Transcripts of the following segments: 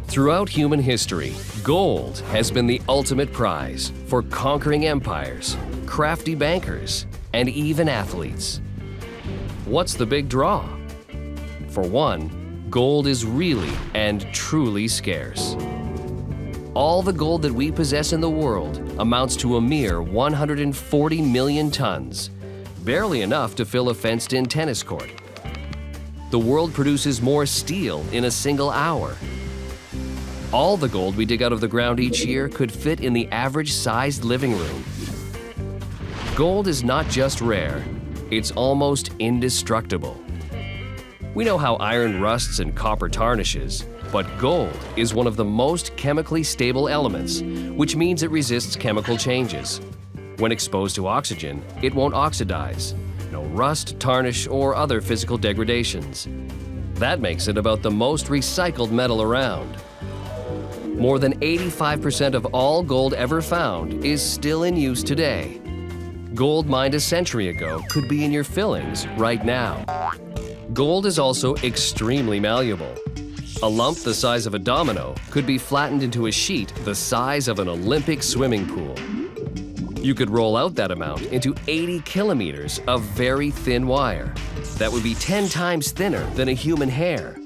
Throughout human history, gold has been the ultimate prize for conquering empires, crafty bankers, and even athletes. What's the big draw? For one, gold is really and truly scarce. All the gold that we possess in the world amounts to a mere 140 million tons, barely enough to fill a fenced-in tennis court. The world produces more steel in a single hour. All the gold we dig out of the ground each year could fit in the average-sized living room. Gold is not just rare, it's almost indestructible. We know how iron rusts and copper tarnishes, but gold is one of the most chemically stable elements, which means it resists chemical changes. When exposed to oxygen, it won't oxidize. No rust, tarnish, or other physical degradations. That makes it about the most recycled metal around. More than 85% of all gold ever found is still in use today. Gold mined a century ago could be in your fillings right now. Gold is also extremely malleable. A lump the size of a domino could be flattened into a sheet the size of an Olympic swimming pool. You could roll out that amount into 80 kilometers of very thin wire. That would be 10 times thinner than a human hair.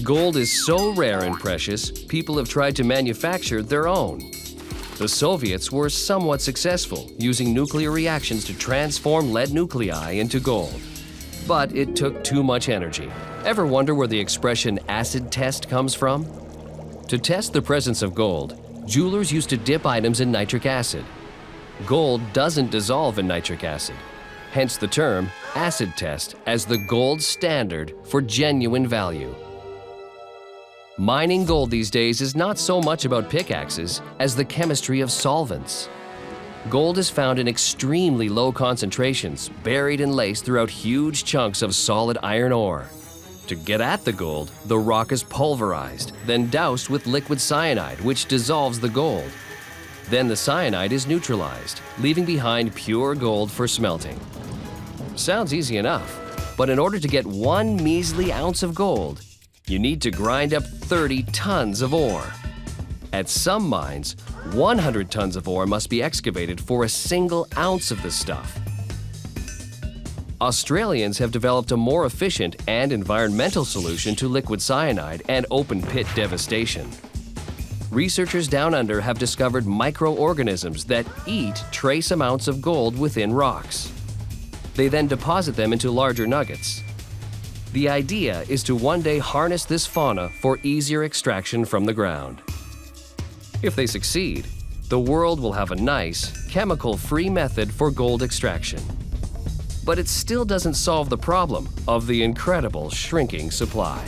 Gold is so rare and precious, people have tried to manufacture their own. The Soviets were somewhat successful, using nuclear reactions to transform lead nuclei into gold. But it took too much energy. Ever wonder where the expression acid test comes from? To test the presence of gold, jewelers used to dip items in nitric acid. Gold doesn't dissolve in nitric acid, hence the term acid test as the gold standard for genuine value. Mining gold these days is not so much about pickaxes as the chemistry of solvents. Gold is found in extremely low concentrations, buried and laced throughout huge chunks of solid iron ore. To get at the gold, the rock is pulverized, then doused with liquid cyanide, which dissolves the gold. Then the cyanide is neutralized, leaving behind pure gold for smelting. Sounds easy enough, but in order to get 1 measly ounce of gold, you need to grind up 30 tons of ore. At some mines, 100 tons of ore must be excavated for a single ounce of the stuff. Australians have developed a more efficient and environmental solution to liquid cyanide and open-pit devastation. Researchers down under have discovered microorganisms that eat trace amounts of gold within rocks. They then deposit them into larger nuggets. The idea is to one day harness this fauna for easier extraction from the ground. If they succeed, the world will have a nice, chemical-free method for gold extraction. But it still doesn't solve the problem of the incredible shrinking supply.